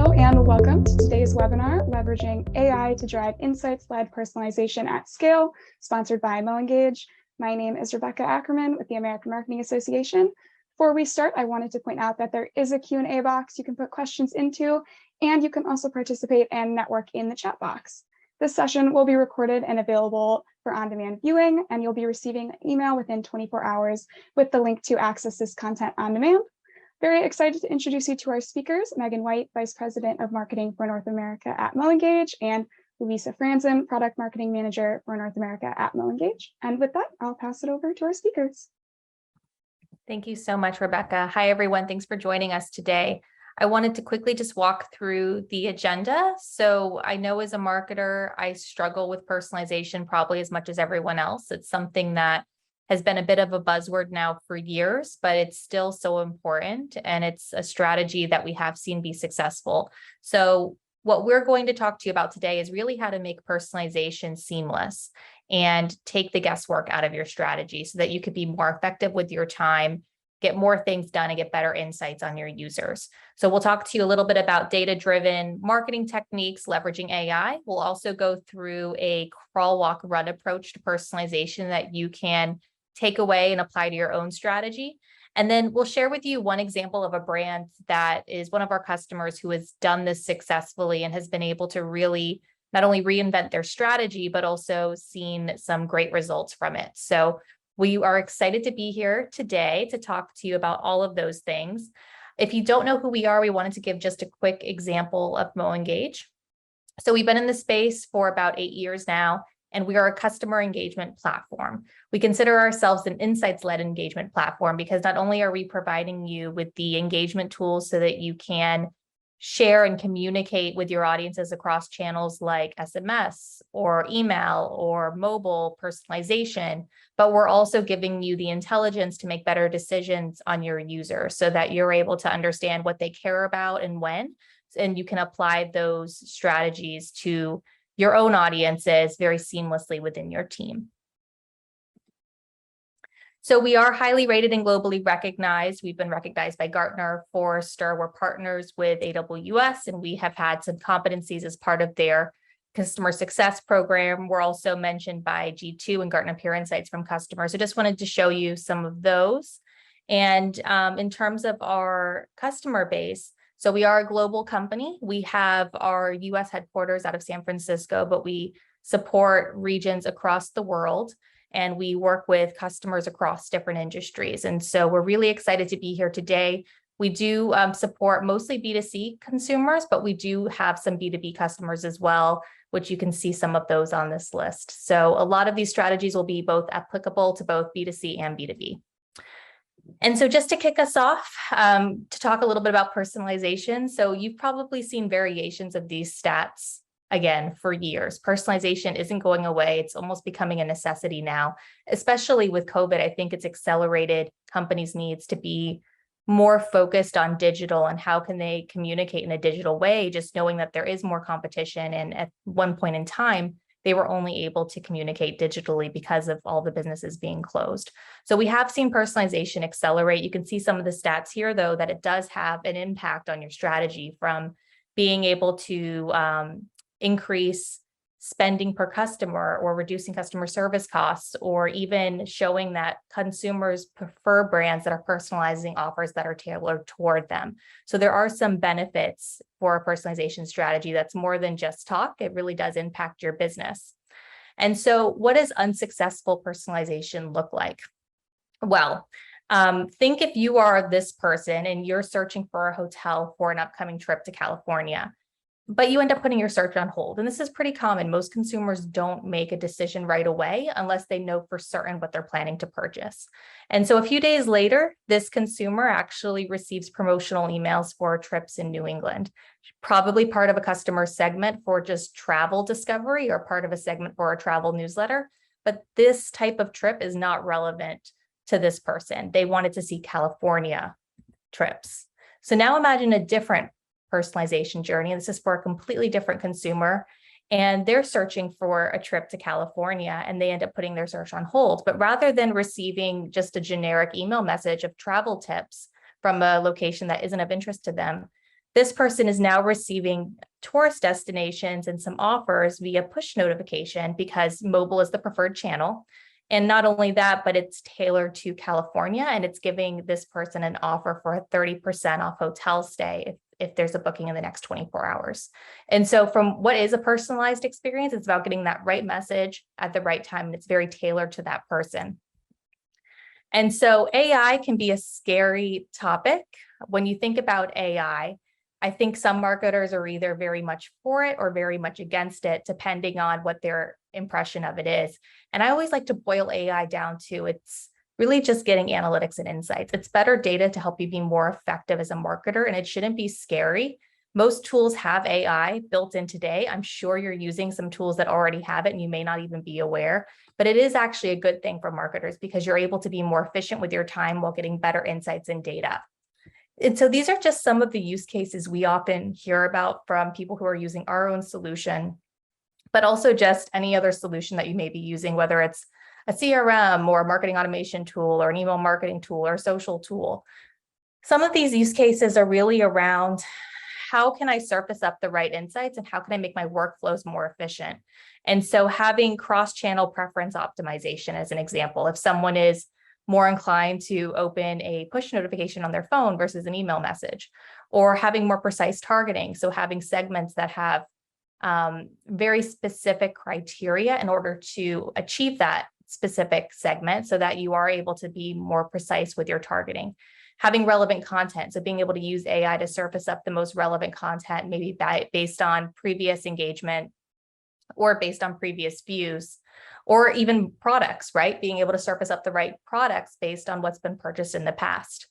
Hello and welcome to today's webinar, Leveraging AI to Drive Insights-Led Personalization at Scale, sponsored by MoEngage. My name is Rebecca Ackerman with the American Marketing Association. Before we start, I wanted to point out that there is a Q&A box you can put questions into, and you can also participate and network in the chat box. This session will be recorded and available for on-demand viewing, and you'll be receiving an email within 24 hours with the link to access this content on demand. Very excited to introduce you to our speakers, Megan White, Vice President of Marketing for North America at MoEngage, and Louisa Franzen, Product Marketing Manager for North America at MoEngage. And with that, I'll pass it over to our speakers. Thank you so much, Rebecca. Hi, everyone. Thanks for joining us today. I wanted to quickly just walk through the agenda. So I know as a marketer, I struggle with personalization probably as much as everyone else. It's something that has been a bit of a buzzword now for years, but it's still so important. And it's a strategy that we have seen be successful. So what we're going to talk to you about today is really how to make personalization seamless and take the guesswork out of your strategy so that you could be more effective with your time, get more things done, and get better insights on your users. So we'll talk to you a little bit about data-driven marketing techniques, leveraging AI. We'll also go through a crawl, walk, run approach to personalization that you can take away and apply to your own strategy. And then we'll share with you one example of a brand that is one of our customers who has done this successfully and has been able to really not only reinvent their strategy, but also seen some great results from it. So we are excited to be here today to talk to you about all of those things. If you don't know who we are, we wanted to give just a quick example of MoEngage. So we've been in the space for about 8 years now, and we are a customer engagement platform. We consider ourselves an insights-led engagement platform because not only are we providing you with the engagement tools so that you can share and communicate with your audiences across channels like SMS or email or mobile personalization, but we're also giving you the intelligence to make better decisions on your users so that you're able to understand what they care about and when, and you can apply those strategies to your own audiences very seamlessly within your team. So we are highly rated and globally recognized. We've been recognized by Gartner, Forrester. We're partners with AWS, and we have had some competencies as part of their customer success program. We're also mentioned by G2 and Gartner Peer Insights from customers. I just wanted to show you some of those. And in terms of our customer base, so we are a global company. We have our US headquarters out of San Francisco, but we support regions across the world, and we work with customers across different industries. And so we're really excited to be here today. We do support mostly B2C consumers, but we do have some B2B customers as well, which you can see some of those on this list. So a lot of these strategies will be both applicable to both B2C and B2B. And so just to kick us off, to talk a little bit about personalization. So you've probably seen variations of these stats, again, for years. Personalization isn't going away. It's almost becoming a necessity now, especially with COVID. I think it's accelerated companies' needs to be more focused on digital and how can they communicate in a digital way, just knowing that there is more competition. And at one point in time, they were only able to communicate digitally because of all the businesses being closed. So we have seen personalization accelerate. You can see some of the stats here, though, that it does have an impact on your strategy, from being able to increase spending per customer or reducing customer service costs, or even showing that consumers prefer brands that are personalizing offers that are tailored toward them. So there are some benefits for a personalization strategy that's more than just talk. It really does impact your business. And so what does unsuccessful personalization look like? Well, think if you are this person and you're searching for a hotel for an upcoming trip to California, but you end up putting your search on hold. And this is pretty common. Most consumers don't make a decision right away unless they know for certain what they're planning to purchase. And so a few days later, this consumer actually receives promotional emails for trips in New England, probably part of a customer segment for just travel discovery or part of a segment for a travel newsletter. But this type of trip is not relevant to this person. They wanted to see California trips. So now imagine a different personalization journey. This is for a completely different consumer, and they're searching for a trip to California, and they end up putting their search on hold. But rather than receiving just a generic email message of travel tips from a location that isn't of interest to them, This person is now receiving tourist destinations and some offers via push notification because mobile is the preferred channel. And not only that, but it's tailored to California, and it's giving this person an offer for a 30% off hotel stay if there's a booking in the next 24 hours. And so from what is a personalized experience, it's about getting that right message at the right time, and it's very tailored to that person. And so AI can be a scary topic. When you think about AI, I think some marketers are either very much for it or very much against it, depending on what their impression of it is. And I always like to boil AI down to it's really just getting analytics and insights. It's better data to help you be more effective as a marketer, and it shouldn't be scary. Most tools have AI built in today. I'm sure you're using some tools that already have it and you may not even be aware, but it is actually a good thing for marketers because you're able to be more efficient with your time while getting better insights and data. And so these are just some of the use cases we often hear about from people who are using our own solution, but also just any other solution that you may be using, whether it's a CRM or a marketing automation tool or an email marketing tool or social tool. Some of these use cases are really around how can I surface up the right insights and how can I make my workflows more efficient? And so having cross-channel preference optimization as an example, if someone is more inclined to open a push notification on their phone versus an email message, or having more precise targeting. So having segments that have very specific criteria in order to achieve that specific segment so that you are able to be more precise with your targeting. Having relevant content, so being able to use AI to surface up the most relevant content, maybe based on previous engagement or based on previous views, or even products, right? Being able to surface up the right products based on what's been purchased in the past.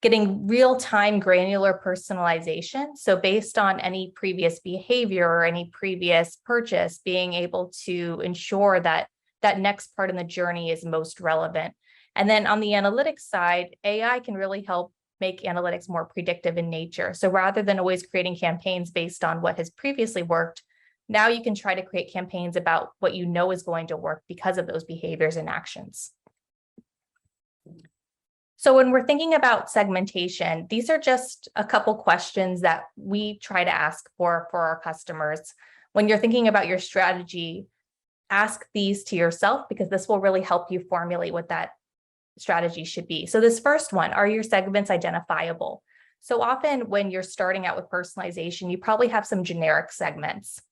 Getting real-time granular personalization. So based on any previous behavior or any previous purchase, being able to ensure that that next part in the journey is most relevant. And then on the analytics side, AI can really help make analytics more predictive in nature. So rather than always creating campaigns based on what has previously worked, now you can try to create campaigns about what you know is going to work because of those behaviors and actions. So when we're thinking about segmentation, these are just a couple questions that we try to ask for our customers. When you're thinking about your strategy, ask these to yourself because this will really help you formulate what that strategy should be. So this first one, are your segments identifiable? So often when you're starting out with personalization, you probably have some generic segments.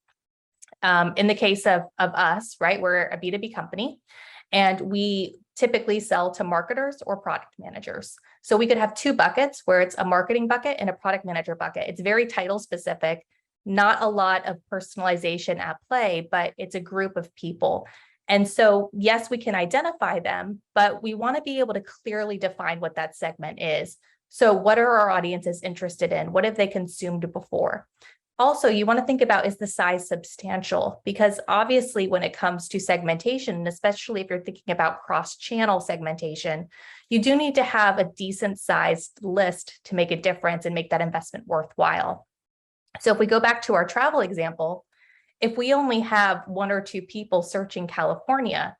In the case of us, right, we're a B2B company and we typically sell to marketers or product managers. So we could have two buckets where it's a marketing bucket and a product manager bucket. It's very title specific, not a lot of personalization at play, but it's a group of people. And so, yes, we can identify them, but we want to be able to clearly define what that segment is. So what are our audiences interested in? What have they consumed before? Also, you want to think about, is the size substantial? Because obviously when it comes to segmentation, and especially if you're thinking about cross-channel segmentation, you do need to have a decent sized list to make a difference and make that investment worthwhile. So if we go back to our travel example, if we only have one or two people searching California,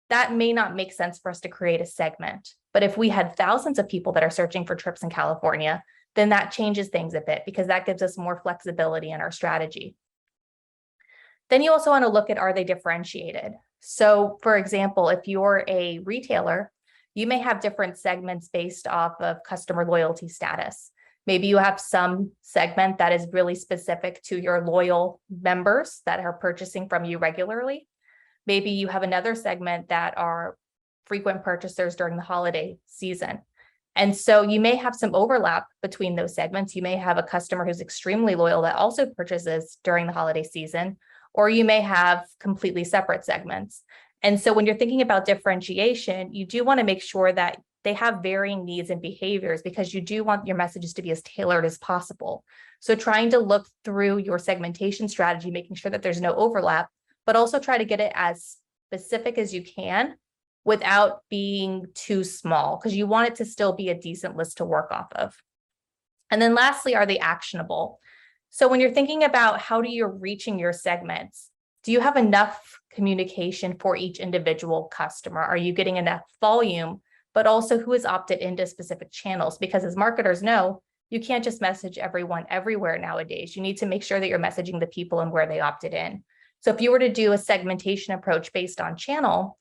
that may not make sense for us to create a segment. But if we had thousands of people that are searching for trips in California, then that changes things a bit because that gives us more flexibility in our strategy. Then you also want to look at, are they differentiated? So for example, if you're a retailer, you may have different segments based off of customer loyalty status. Maybe you have some segment that is really specific to your loyal members that are purchasing from you regularly. Maybe you have another segment that are frequent purchasers during the holiday season. And so you may have some overlap between those segments. You may have a customer who's extremely loyal that also purchases during the holiday season, or you may have completely separate segments. And so when you're thinking about differentiation, you do want to make sure that they have varying needs and behaviors because you do want your messages to be as tailored as possible. So trying to look through your segmentation strategy, making sure that there's no overlap, but also try to get it as specific as you can without being too small, because you want it to still be a decent list to work off of. And then lastly, are they actionable? So when you're thinking about how you're reaching your segments, do you have enough communication for each individual customer? Are you getting enough volume, but also who is opted into specific channels? Because as marketers know, you can't just message everyone everywhere nowadays. You need to make sure that you're messaging the people and where they opted in. So if you were to do a segmentation approach based on channel,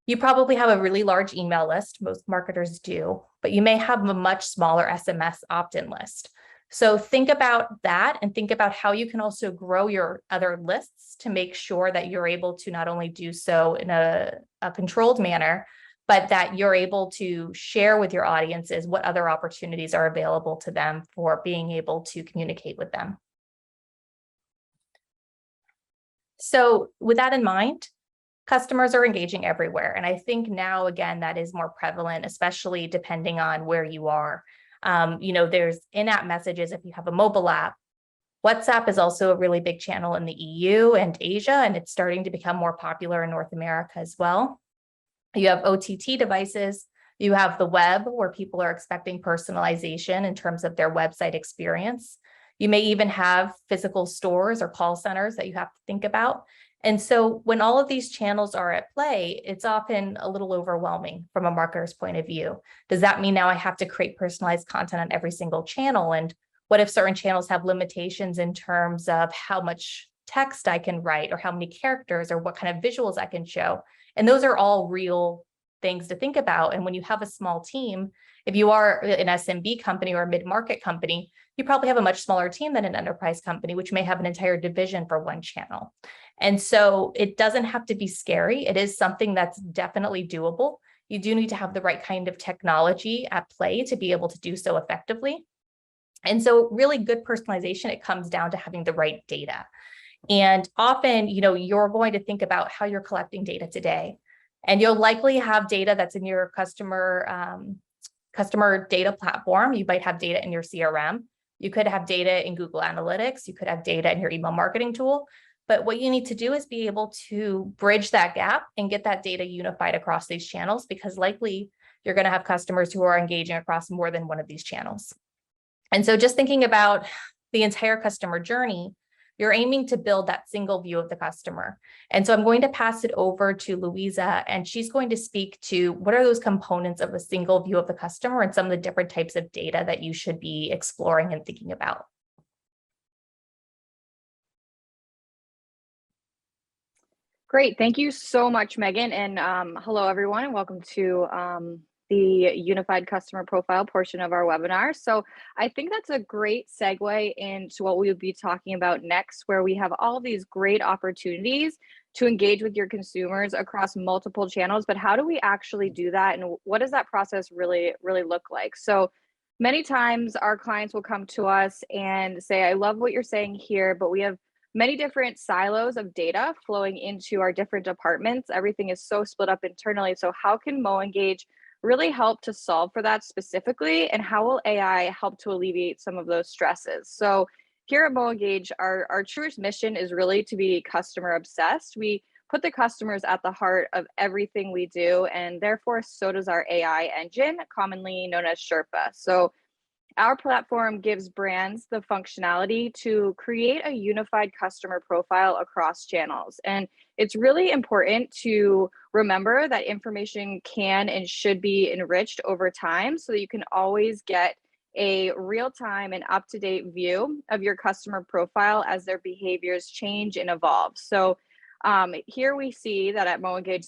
you probably have a really large email list. Most marketers do, but you may have a much smaller SMS opt-in list. So think about that and think about how you can also grow your other lists to make sure that you're able to not only do so in a controlled manner, but that you're able to share with your audiences what other opportunities are available to them for being able to communicate with them. So with that in mind, customers are engaging everywhere. And I think now, again, that is more prevalent, especially depending on where you are. There's in-app messages if you have a mobile app. WhatsApp is also a really big channel in the EU and Asia, and it's starting to become more popular in North America as well. You have OTT devices. You have the web, where people are expecting personalization in terms of their website experience. You may even have physical stores or call centers that you have to think about. And so when all of these channels are at play, it's often a little overwhelming from a marketer's point of view. Does that mean now I have to create personalized content on every single channel? And what if certain channels have limitations in terms of how much text I can write or how many characters or what kind of visuals I can show? And those are all real things to think about. And when you have a small team, if you are an SMB company or a mid-market company, you probably have a much smaller team than an enterprise company, which may have an entire division for one channel. And so it doesn't have to be scary. It is something that's definitely doable. You do need to have the right kind of technology at play to be able to do so effectively. And so really good personalization, it comes down to having the right data. And often, you're going to think about how you're collecting data today. And you'll likely have data that's in your customer data platform. You might have data in your CRM. You could have data in Google Analytics. You could have data in your email marketing tool. But what you need to do is be able to bridge that gap and get that data unified across these channels, because likely you're going to have customers who are engaging across more than one of these channels. And so just thinking about the entire customer journey, you're aiming to build that single view of the customer. And so I'm going to pass it over to Louisa, and she's going to speak to what are those components of a single view of the customer and some of the different types of data that you should be exploring and thinking about. Great. Thank you so much, Megan. And hello, everyone, and welcome to the Unified Customer Profile portion of our webinar. So I think that's a great segue into what we will be talking about next, where we have all of these great opportunities to engage with your consumers across multiple channels. But how do we actually do that? And what does that process really look like? So many times our clients will come to us and say, I love what you're saying here, but we have many different silos of data flowing into our different departments. Everything is so split up internally. So how can MoEngage really help to solve for that specifically? And how will AI help to alleviate some of those stresses? So here at MoEngage, our truest mission is really to be customer obsessed. We put the customers at the heart of everything we do, and therefore so does our AI engine, commonly known as Sherpa. So our platform gives brands the functionality to create a unified customer profile across channels. And it's really important to remember that information can and should be enriched over time so that you can always get a real-time and up-to-date view of your customer profile as their behaviors change and evolve. So here we see that at MoEngage,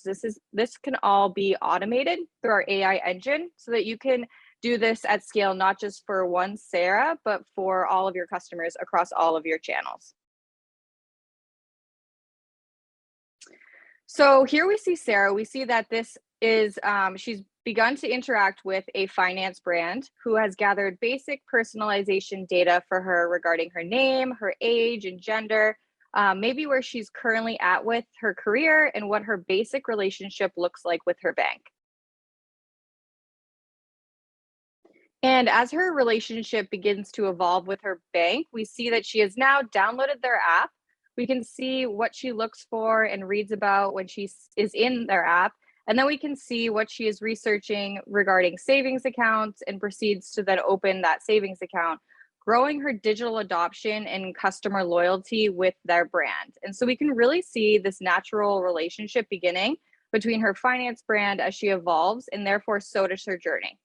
this can all be automated through our AI engine so that you can do this at scale, not just for one Sarah, but for all of your customers across all of your channels. So here we see Sarah. We see that this is, she's begun to interact with a finance brand who has gathered basic personalization data for her regarding her name, her age, and gender, maybe where she's currently at with her career and what her basic relationship looks like with her bank. And as her relationship begins to evolve with her bank, we see that she has now downloaded their app. We can see what she looks for and reads about when she is in their app. And then we can see what she is researching regarding savings accounts and proceeds to then open that savings account, growing her digital adoption and customer loyalty with their brand. And so we can really see this natural relationship beginning between her finance brand as she evolves, and therefore so does her journey.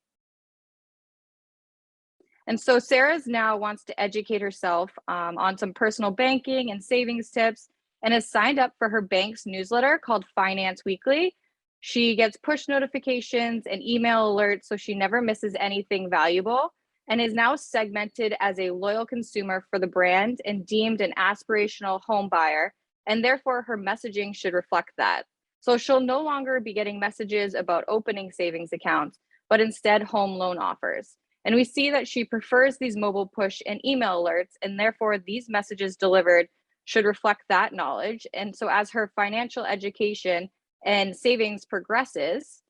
And so Sarah now wants to educate herself on some personal banking and savings tips, and has signed up for her bank's newsletter called Finance Weekly. She gets push notifications and email alerts so she never misses anything valuable, and is now segmented as a loyal consumer for the brand and deemed an aspirational home buyer, and therefore her messaging should reflect that. So she'll no longer be getting messages about opening savings accounts, but instead home loan offers. And we see that she prefers these mobile push and email alerts, and therefore these messages delivered should reflect that knowledge. And so as her financial education and savings progresses,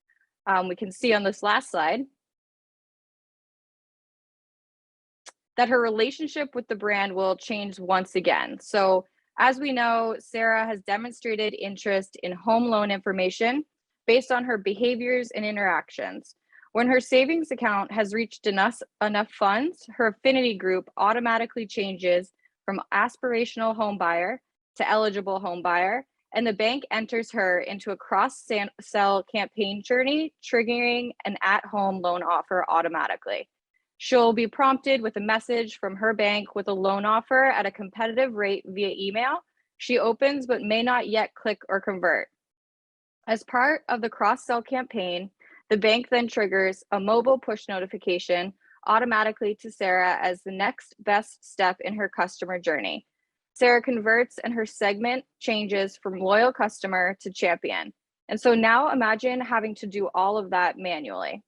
we can see on this last slide that her relationship with the brand will change once again. So as we know, Sarah has demonstrated interest in home loan information based on her behaviors and interactions. When her savings account has reached enough funds, her affinity group automatically changes from aspirational home buyer to eligible home buyer, and the bank enters her into a cross-sell campaign journey, triggering an at-home loan offer automatically. She'll be prompted with a message from her bank with a loan offer at a competitive rate via email. She opens but may not yet click or convert. As part of the cross-sell campaign, the bank then triggers a mobile push notification automatically to Sarah as the next best step in her customer journey. Sarah converts and her segment changes from loyal customer to champion. And so now imagine having to do all of that manually.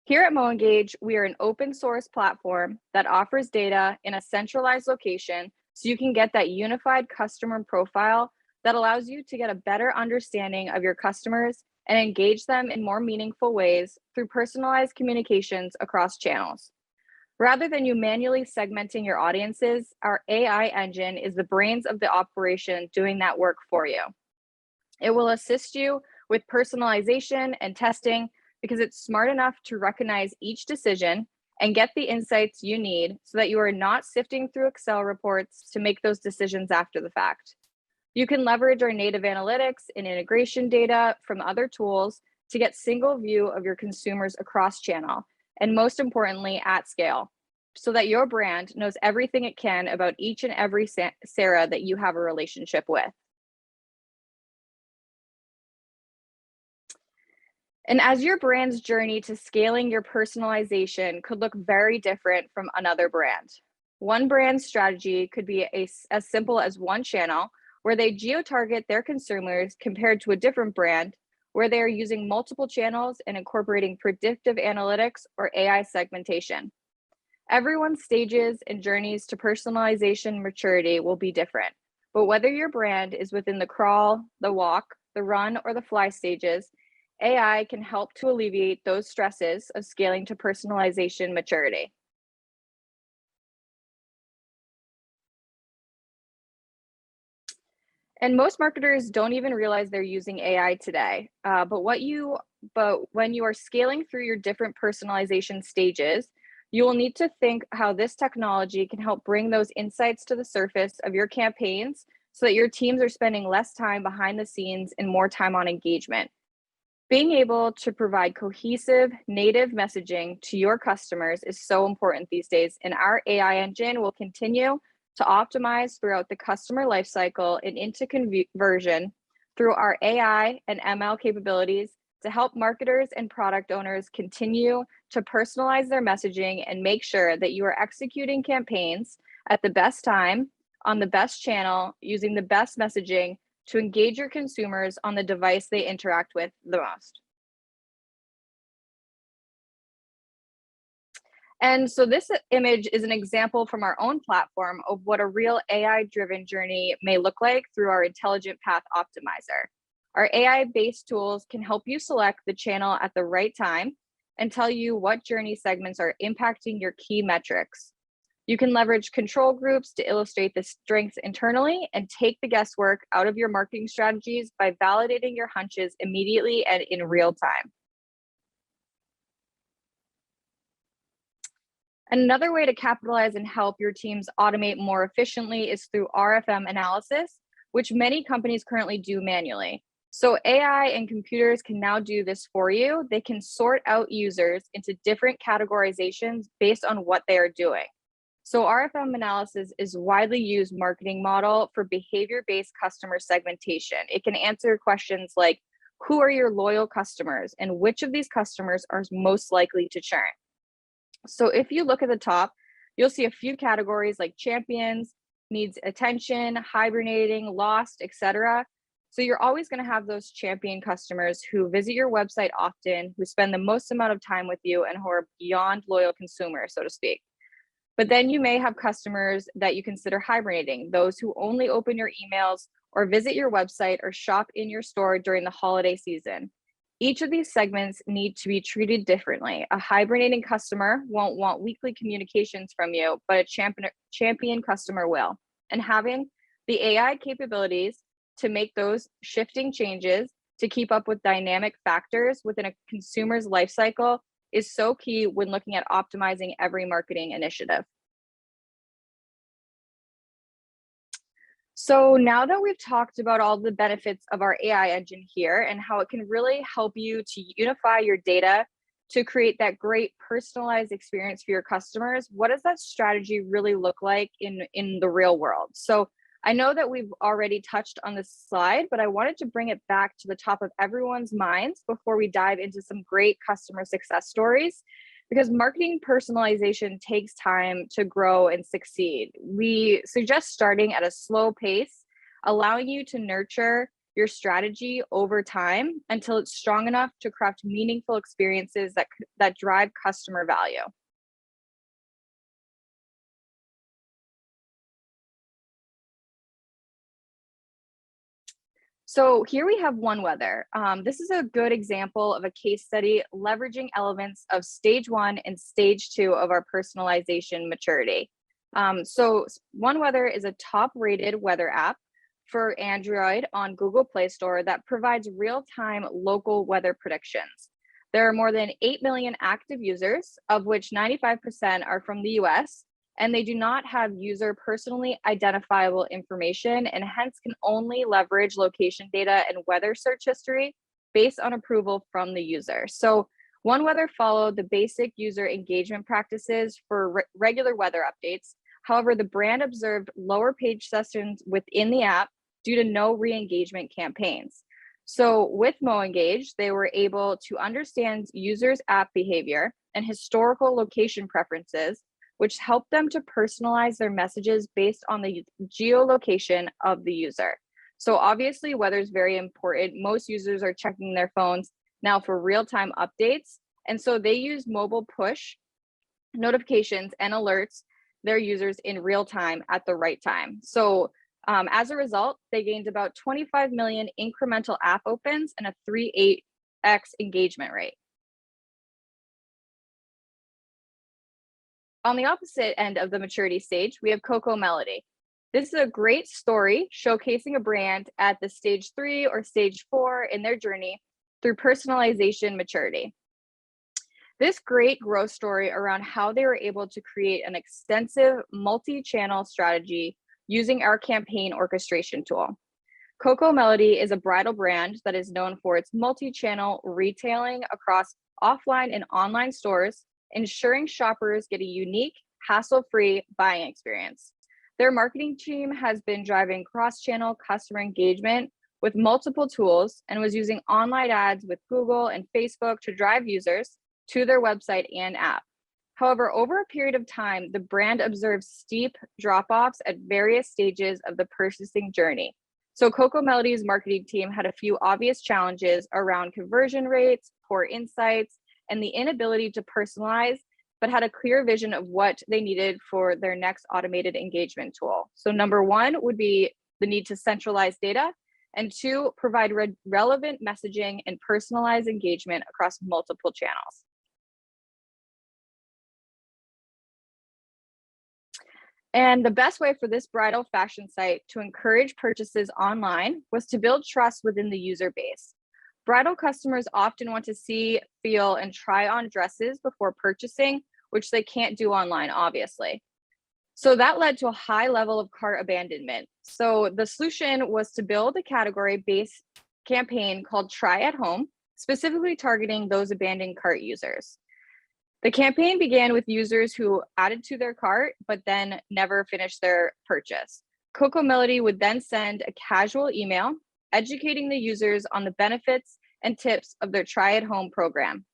Here at MoEngage, we are an open source platform that offers data in a centralized location so you can get that unified customer profile that allows you to get a better understanding of your customers and engage them in more meaningful ways through personalized communications across channels. Rather than you manually segmenting your audiences, our AI engine is the brains of the operation doing that work for you. It will assist you with personalization and testing because it's smart enough to recognize each decision and get the insights you need so that you are not sifting through Excel reports to make those decisions after the fact. You can leverage our native analytics and integration data from other tools to get single view of your consumers across channel, and most importantly, at scale, so that your brand knows everything it can about each and every Sarah that you have a relationship with. And as your brand's journey to scaling your personalization could look very different from another brand. One brand's strategy could be as simple as one channel where they geo-target their consumers compared to a different brand where they are using multiple channels and incorporating predictive analytics or AI segmentation. Everyone's stages and journeys to personalization maturity will be different, but whether your brand is within the crawl, the walk, the run, or the fly stages, AI can help to alleviate those stresses of scaling to personalization maturity. And most marketers don't even realize they're using AI today. But when you are scaling through your different personalization stages, you will need to think how this technology can help bring those insights to the surface of your campaigns so that your teams are spending less time behind the scenes and more time on engagement. Being able to provide cohesive native messaging to your customers is so important these days, and our AI engine will continue to optimize throughout the customer lifecycle and into conversion through our AI and ML capabilities to help marketers and product owners continue to personalize their messaging and make sure that you are executing campaigns at the best time, on the best channel, using the best messaging to engage your consumers on the device they interact with the most. And so this image is an example from our own platform of what a real AI-driven journey may look like through our Intelligent Path Optimizer. Our AI-based tools can help you select the channel at the right time and tell you what journey segments are impacting your key metrics. You can leverage control groups to illustrate the strengths internally and take the guesswork out of your marketing strategies by validating your hunches immediately and in real time. Another way to capitalize and help your teams automate more efficiently is through RFM analysis, which many companies currently do manually. So AI and computers can now do this for you. They can sort out users into different categorizations based on what they are doing. So RFM analysis is widely used marketing model for behavior-based customer segmentation. It can answer questions like, who are your loyal customers and which of these customers are most likely to churn? So if you look at the top, you'll see a few categories like champions, needs attention, hibernating, lost, etc. So you're always going to have those champion customers who visit your website often, who spend the most amount of time with you, and who are beyond loyal consumers, so to speak. But then you may have customers that you consider hibernating, those who only open your emails or visit your website or shop in your store during the holiday season. Each of these segments need to be treated differently. A hibernating customer won't want weekly communications from you, but a champion customer will. And having the AI capabilities to make those shifting changes to keep up with dynamic factors within a consumer's life cycle is so key when looking at optimizing every marketing initiative. So now that we've talked about all the benefits of our AI engine here and how it can really help you to unify your data to create that great personalized experience for your customers, what does that strategy really look like in the real world? So I know that we've already touched on this slide, but I wanted to bring it back to the top of everyone's minds before we dive into some great customer success stories, because marketing personalization takes time to grow and succeed. We suggest starting at a slow pace, allowing you to nurture your strategy over time until it's strong enough to craft meaningful experiences that drive customer value. So here we have OneWeather. This is a good example of a case study leveraging elements of stage 1 and stage 2 of our personalization maturity. So OneWeather is a top-rated weather app for Android on Google Play Store that provides real-time local weather predictions. There are more than 8 million active users, of which 95% are from the US, and they do not have user personally identifiable information and hence can only leverage location data and weather search history based on approval from the user. So OneWeather followed the basic user engagement practices for regular weather updates. However, the brand observed lower page sessions within the app due to no re-engagement campaigns. So with MoEngage, they were able to understand users' app behavior and historical location preferences, which helped them to personalize their messages based on the geolocation of the user. So obviously weather is very important. Most users are checking their phones now for real-time updates. And so they use mobile push notifications and alerts their users in real time at the right time. So as a result, they gained about 25 million incremental app opens and a 3.8x engagement rate. On the opposite end of the maturity stage, we have Cocoa Melody. This is a great story showcasing a brand at the stage 3 or stage 4 in their journey through personalization maturity. This great growth story around how they were able to create an extensive multi-channel strategy using our campaign orchestration tool. Cocoa Melody is a bridal brand that is known for its multi-channel retailing across offline and online stores, ensuring shoppers get a unique, hassle-free buying experience. Their marketing team has been driving cross-channel customer engagement with multiple tools and was using online ads with Google and Facebook to drive users to their website and app. However, over a period of time, the brand observed steep drop-offs at various stages of the purchasing journey. So Cocoa Melody's marketing team had a few obvious challenges around conversion rates, poor insights, and the inability to personalize, but had a clear vision of what they needed for their next automated engagement tool. So number 1 would be the need to centralize data, and 2, provide relevant messaging and personalized engagement across multiple channels. And the best way for this bridal fashion site to encourage purchases online was to build trust within the user base. Bridal customers often want to see, feel, and try on dresses before purchasing, which they can't do online, obviously. So that led to a high level of cart abandonment. So the solution was to build a category based campaign called Try at Home, specifically targeting those abandoned cart users. The campaign began with users who added to their cart, but then never finished their purchase. Cocoa Melody would then send a casual email educating the users on the benefits and tips of their Try at Home program.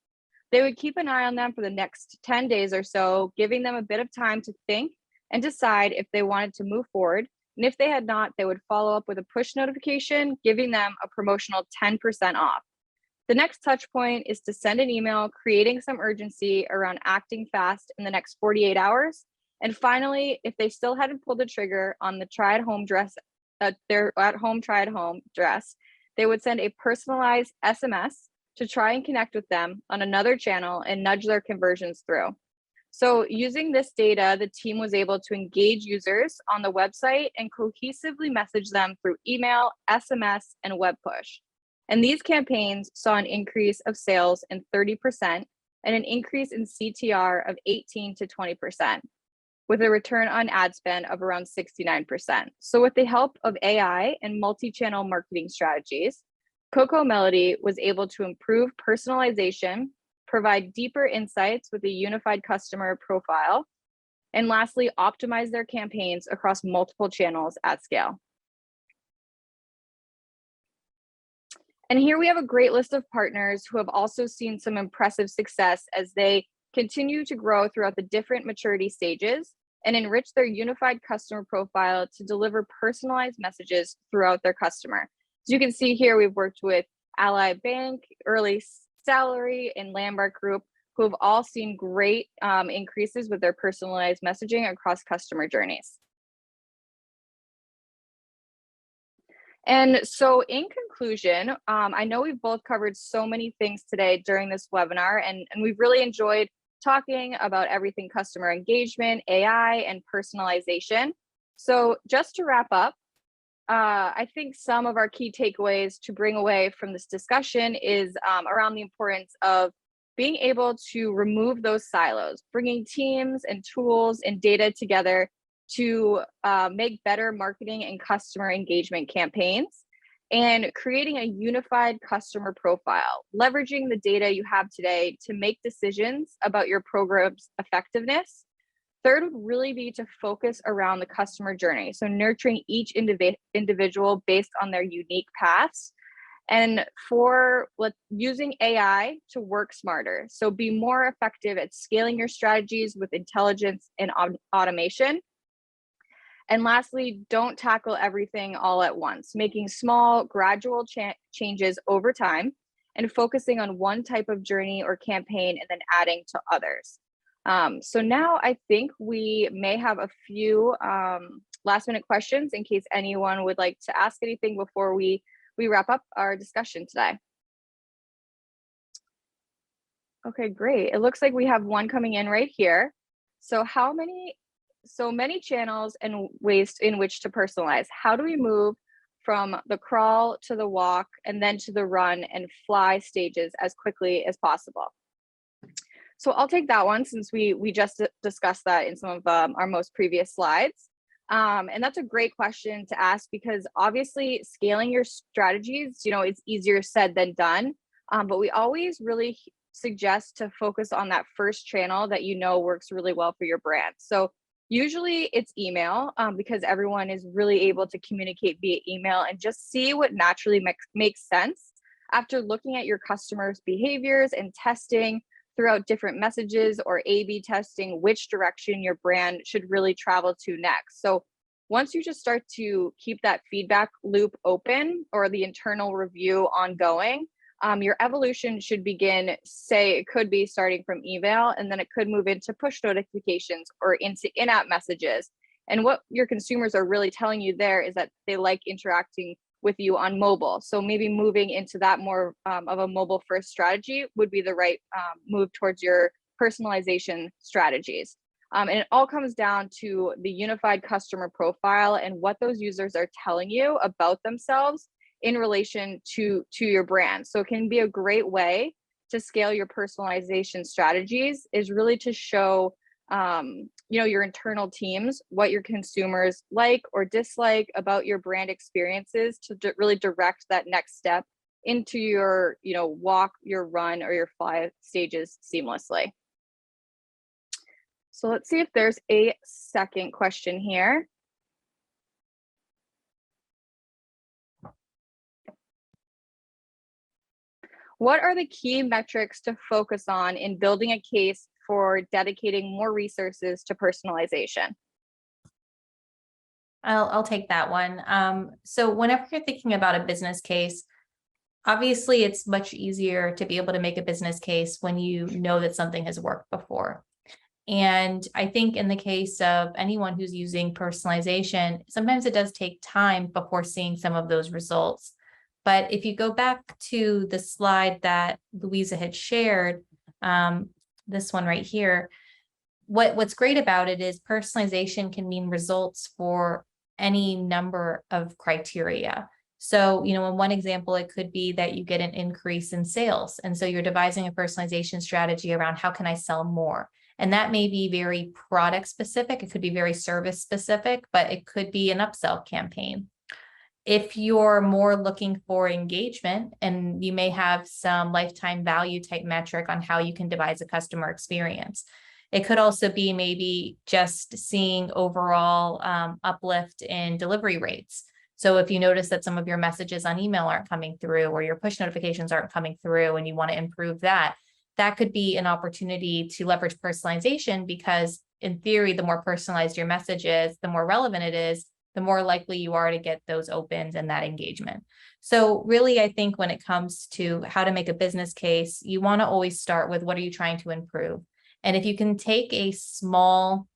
They would keep an eye on them for the next 10 days or so, giving them a bit of time to think and decide if they wanted to move forward. And if they had not, they would follow up with a push notification, giving them a promotional 10% off. The next touch point is to send an email, creating some urgency around acting fast in the next 48 hours. And finally, if they still hadn't pulled the trigger on the try at home dress, their at home try at home dress, they would send a personalized SMS to try and connect with them on another channel and nudge their conversions through. So using this data, the team was able to engage users on the website and cohesively message them through email, SMS, and web push. And these campaigns saw an increase of sales in 30% and an increase in CTR of 18 to 20%, with a return on ad spend of around 69%. So with the help of AI and multi-channel marketing strategies, Cocoa Melody was able to improve personalization, provide deeper insights with a unified customer profile, and lastly, optimize their campaigns across multiple channels at scale. And here we have a great list of partners who have also seen some impressive success as they continue to grow throughout the different maturity stages and enrich their unified customer profile to deliver personalized messages throughout their customer. As you can see here, we've worked with Ally Bank, Early Salary, and Landmark Group, who have all seen great increases with their personalized messaging across customer journeys. And so in conclusion, I know we've both covered so many things today during this webinar, and we've really enjoyed talking about everything customer engagement, AI, and personalization. So just to wrap up, I think some of our key takeaways to bring away from this discussion is around the importance of being able to remove those silos, bringing teams and tools and data together to make better marketing and customer engagement campaigns, and creating a unified customer profile, leveraging the data you have today to make decisions about your program's effectiveness. Third would really be to focus around the customer journey, so nurturing each individual based on their unique paths. And four, using AI to work smarter, so be more effective at scaling your strategies with intelligence and automation. And lastly, don't tackle everything all at once, making small, gradual changes over time and focusing on one type of journey or campaign and then adding to others. So now I think we may have a few last minute questions in case anyone would like to ask anything before we wrap up our discussion today. Okay, great. It looks like we have one coming in right here. So many channels and ways in which to personalize. How do we move from the crawl to the walk and then to the run and fly stages as quickly as possible? So I'll take that one since we just discussed that in some of our most previous slides. And that's a great question to ask because obviously scaling your strategies, it's easier said than done. But we always really suggest to focus on that first channel that works really well for your brand. So usually it's email because everyone is really able to communicate via email and just see what naturally makes sense after looking at your customers' behaviors and testing throughout different messages or A/B testing which direction your brand should really travel to next. So once you just start to keep that feedback loop open or the internal review ongoing, your evolution should begin, it could be starting from email, and then it could move into push notifications or into in-app messages. And what your consumers are really telling you there is that they like interacting with you on mobile. So maybe moving into that more of a mobile first strategy would be the right move towards your personalization strategies. And it all comes down to the unified customer profile and what those users are telling you about themselves in relation to your brand. So it can be a great way to scale your personalization strategies is really to show your internal teams what your consumers like or dislike about your brand experiences to really direct that next step into your, walk, your run, or your fly stages seamlessly. So let's see if there's a second question here. What are the key metrics to focus on in building a case for dedicating more resources to personalization? I'll take that one. So whenever you're thinking about a business case, obviously it's much easier to be able to make a business case when you know that something has worked before. And I think in the case of anyone who's using personalization, sometimes it does take time before seeing some of those results. But if you go back to the slide that Louisa had shared, this one right here, what's great about it is personalization can mean results for any number of criteria. So, in one example, it could be that you get an increase in sales. And so you're devising a personalization strategy around how can I sell more? And that may be very product specific. It could be very service specific, but it could be an upsell campaign. If you're more looking for engagement, and you may have some lifetime value type metric on how you can devise a customer experience. It could also be maybe just seeing overall uplift in delivery rates. So if you notice that some of your messages on email aren't coming through, or your push notifications aren't coming through, and you want to improve that, that could be an opportunity to leverage personalization, because in theory, the more personalized your message is, the more relevant it is, the more likely you are to get those opens and that engagement. So really, I think when it comes to how to make a business case, you want to always start with, what are you trying to improve? And if you can take a small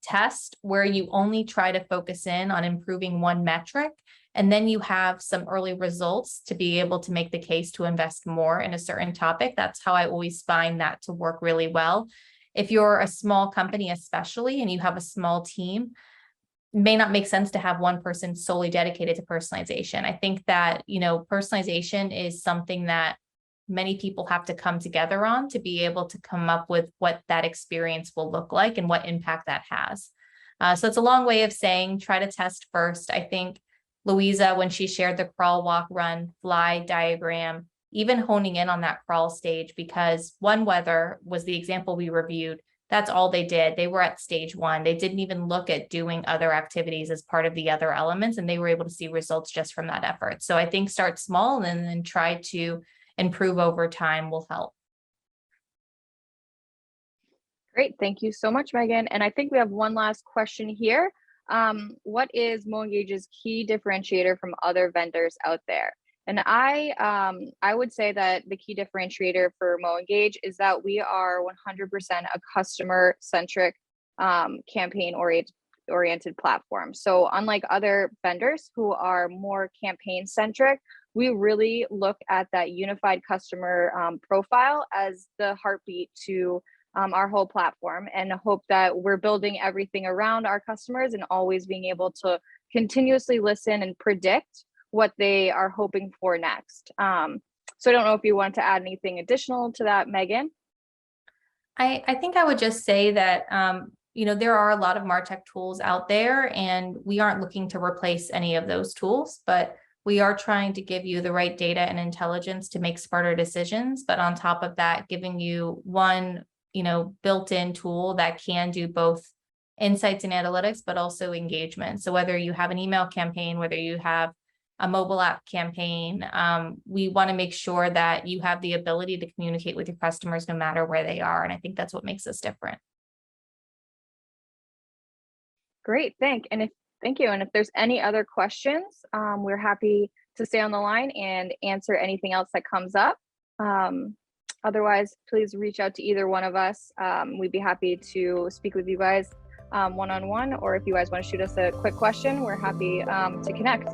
test where you only try to focus in on improving one metric, and then you have some early results to be able to make the case to invest more in a certain topic, that's how I always find that to work really well. If you're a small company, especially, and you have a small team, it may not make sense to have one person solely dedicated to personalization. I think that, personalization is something that many people have to come together on to be able to come up with what that experience will look like and what impact that has. So it's a long way of saying, try to test first. I think Louisa, when she shared the crawl, walk, run, fly diagram, even honing in on that crawl stage, because one weather was the example we reviewed. That's all they did. They were at stage one. They didn't even look at doing other activities as part of the other elements, and they were able to see results just from that effort. So I think start small and then try to improve over time will help. Great. Thank you so much, Megan. And I think we have one last question here. What is MoEngage's key differentiator from other vendors out there? And I would say that the key differentiator for MoEngage is that we are 100% a customer-centric, campaign-oriented platform. So unlike other vendors who are more campaign-centric, we really look at that unified customer profile as the heartbeat to our whole platform, and hope that we're building everything around our customers and always being able to continuously listen and predict what they are hoping for next. So I don't know if you want to add anything additional to that, Megan. I think I would just say that, there are a lot of martech tools out there, and we aren't looking to replace any of those tools, but we are trying to give you the right data and intelligence to make smarter decisions. But on top of that, giving you one, built-in tool that can do both insights and analytics, but also engagement. So whether you have an email campaign, whether you have a mobile app campaign, we want to make sure that you have the ability to communicate with your customers no matter where they are. And I think that's what makes us different. Great, thank you. And if there's any other questions, we're happy to stay on the line and answer anything else that comes up. Otherwise, please reach out to either one of us. We'd be happy to speak with you guys one-on-one, or if you guys want to shoot us a quick question, we're happy to connect.